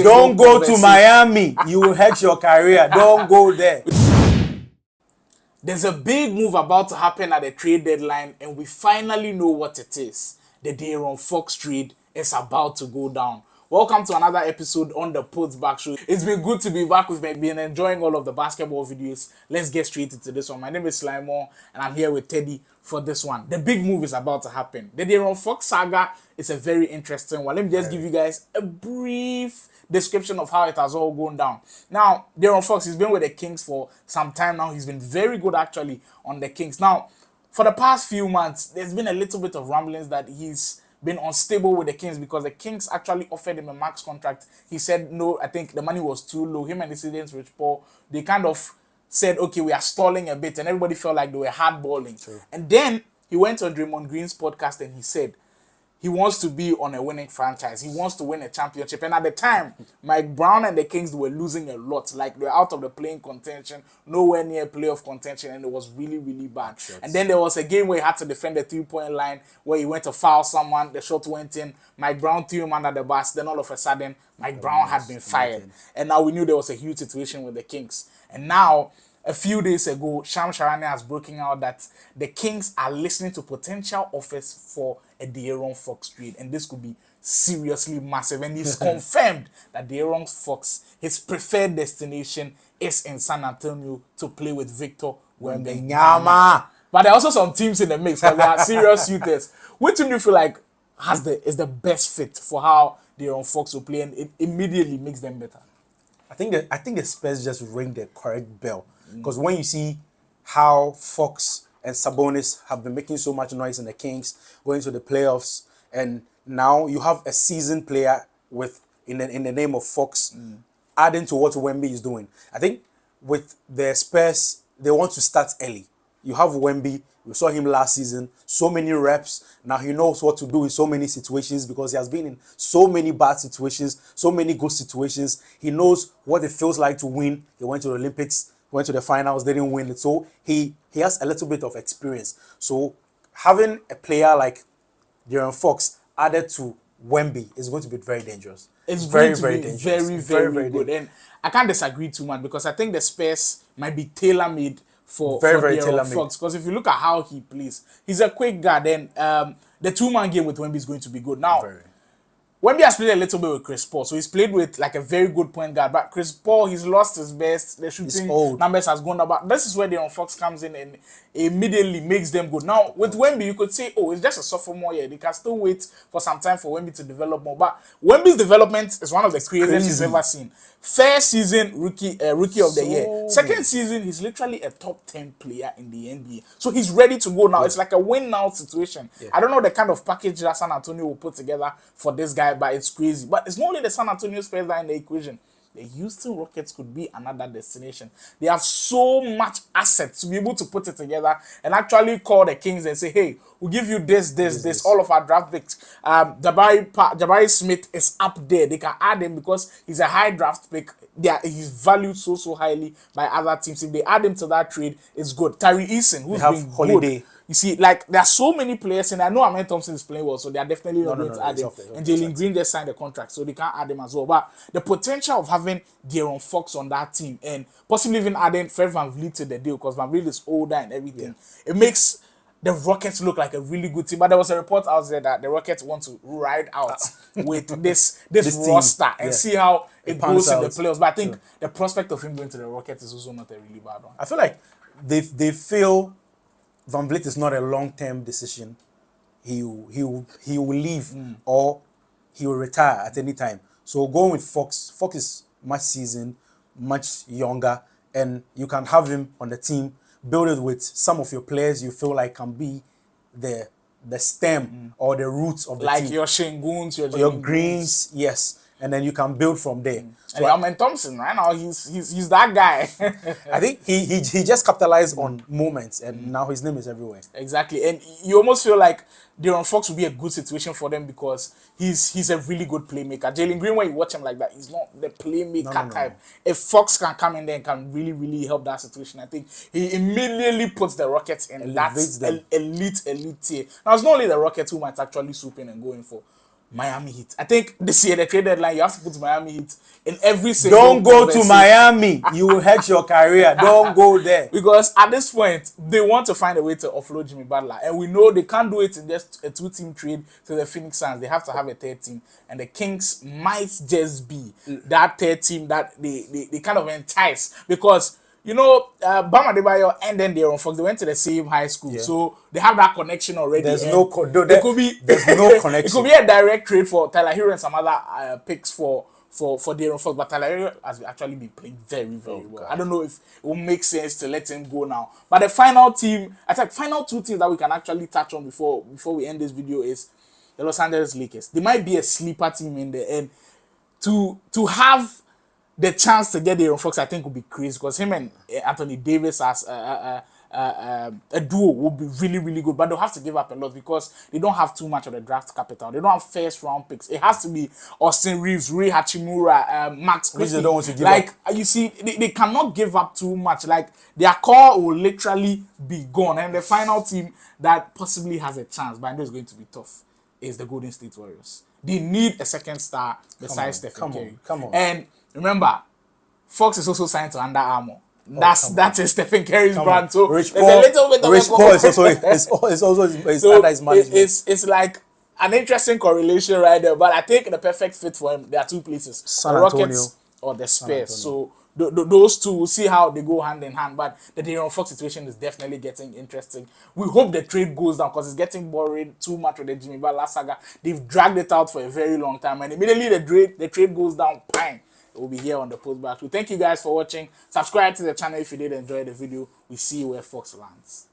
Don't go to Miami. You will hurt your career. Don't go there. There's a big move about to happen at the trade deadline, and we finally know what it is. The De'Aaron Fox trade is about to go down. Welcome to another episode on the Put Back Show. It's been good to be back. We've been enjoying all of the basketball videos. Let's get straight into this one. My name is Slimon, and I'm here with Teddy for this one. The big move is about to happen. The De'Aaron Fox saga is a very interesting one. Let me just give you guys a brief description of how it has all gone down. Now, De'Aaron Fox, he's been with the Kings for some time now. He's been very good actually on the Kings. Now, for the past few months, there's been a little bit of rumblings that he's been unstable with the Kings because the Kings actually offered him a max contract. He said no, I think the money was too low. Him and the Citizens Rich Paul, they kind of said, okay, we are stalling a bit, and everybody felt like they were hardballing. True. And then he went on Draymond Green's podcast and he said he wants to be on a winning franchise. He wants to win a championship. And at the time, Mike Brown and the Kings were losing a lot. Like, they were out of the playing contention, nowhere near playoff contention, and it was really, really bad. Sure. And then there was a game where he had to defend the three-point line, where he went to foul someone, the shot went in, Mike Brown threw him under the bus, then all of a sudden, Mike Brown had been fired. And now we knew there was a huge situation with the Kings. And now, a few days ago, Sham Charania has broken out that the Kings are listening to potential offers for a De'Aaron Fox trade, and this could be seriously massive. And he's confirmed that De'Aaron Fox, his preferred destination is in San Antonio to play with Victor Wembeanyama. But there are also some teams in the mix because there are serious suitors. Which team do you feel like is the best fit for how De'Aaron Fox will play, and it immediately makes them better? I think the Spurs just ring the correct bell. Because when you see how Fox and Sabonis have been making so much noise in the Kings, going to the playoffs, and now you have a seasoned player in the name of Fox, adding to what Wemby is doing. I think with the Spurs, they want to start early. You have Wemby. We saw him last season. So many reps. Now he knows what to do in so many situations because he has been in so many bad situations, so many good situations. He knows what it feels like to win. He went to the Olympics, went to the finals, didn't win it. So he has a little bit of experience. So having a player like De'Aaron Fox added to Wemby is going to be very dangerous. It's very, very dangerous. Very good. And I can't disagree too much because I think the Spurs might be tailor-made for De'Aaron Fox. Because if you look at how he plays, he's a quick guard. And the two-man game with Wemby is going to be good. Now, Wemby has played a little bit with Chris Paul, so he's played with like a very good point guard. But Chris Paul, he's lost his best. The shooting numbers has gone down. But this is where De'Aaron Fox comes in and immediately makes them good. Now, with Wemby, you could say, oh, it's just a sophomore year. They can still wait for some time for Wemby to develop more. But Wemby's development is one of the craziest he's ever seen. First season, rookie of the year. Second season, he's literally a top 10 player in the NBA. So he's ready to go now. Yeah. It's like a win-now situation. Yeah. I don't know the kind of package that San Antonio will put together for this guy, but it's crazy. But it's not only the San Antonio Spurs that are in the equation. The Houston Rockets could be another destination. They have so much assets to be able to put it together and actually call the Kings and say, hey, we'll give you this, all of our draft picks. Jabari Smith is up there. They can add him because he's a high draft pick. He's valued so highly by other teams. If they add him to that trade, it's good. Tyree Eason, who's been Holiday. Good. You see, like, there are so many players, and I know Amen Thompson is playing well, so they are definitely not going to add him. And Jalen Green just signed a contract, so they can't add him as well. But the potential of having De'Aaron Fox on that team, and possibly even adding Fred VanVleet to the deal, because VanVleet is older and everything, it makes the Rockets look like a really good team. But there was a report out there that the Rockets want to ride out with this roster and see how it goes in the playoffs. But I think the prospect of him going to the Rockets is also not a really bad one. I feel like they feel VanVleet is not a long-term decision. He will leave or he will retire at any time. So going with Fox is much seasoned, much younger, and you can have him on the team, build it with some of your players you feel like can be the stem or the roots of the team. Like your Shenguns, your Greens, yes. And then you can build from there. So Amen Thompson, right now, he's that guy. I think he just capitalized on moments, and now his name is everywhere. Exactly, and you almost feel like De'Aaron Fox will be a good situation for them because he's a really good playmaker. Jalen Green, when you watch him like that, he's not the playmaker type. No. If Fox can come in there and can really, really help that situation, I think he immediately puts the Rockets in that elite tier. Now, it's not only the Rockets who might actually swoop in and go in for Miami Heat. I think this year the trade deadline, you have to put Miami Heat in every single. Don't go to conversation. Miami. You will hurt your career. Don't go there. Because at this point, they want to find a way to offload Jimmy Butler. And we know they can't do it in just a 2-team trade to the Phoenix Suns. They have to have a third team. And the Kings might just be that third team that they kind of entice. Because, you know, Bam Adebayo and then De'Aaron Fox, they went to the same high school. Yeah. So they have that connection already. There's and no there's no connection. It could be a direct trade for Tyler Hero and some other picks for De'Aaron Fox, but Tyler Hero has actually been playing very well. God. I don't know if it will make sense to let him go now. But the final team, I think final two teams that we can actually touch on before we end this video is the Los Angeles Lakers. They might be a sleeper team in the end. To have the chance to get De'Aaron Fox, I think, would be crazy because him and Anthony Davis as a duo would be really good, but they'll have to give up a lot because they don't have too much of the draft capital. They don't have first round picks. It has to be Austin Reeves, Rui Hachimura, Max Christie. They don't want to give like up. you see, they cannot give up too much. Like their core will literally be gone, and the final team that possibly has a chance, but I know it's going to be tough, is the Golden State Warriors. They need a second star besides Stephen Curry. Come on. And remember, Fox is also signed to Under Armour. That is Stephen Curry's brand. So Rich there's Paul, a little bit of Rich a Paul is also under his management. it's like an interesting correlation right there. But I think the perfect fit for him, there are two places: San the Rockets Antonio. or the Spurs. So those two, we'll see how they go hand in hand. But the De'Aaron Fox situation is definitely getting interesting. We hope the trade goes down because it's getting boring too much with the Jimmy Butler saga. They've dragged it out for a very long time, and immediately the trade goes down, bang. It will be here on the postback. We thank you guys for watching. Subscribe to the channel if you did enjoy the video. We see you where Fox lands.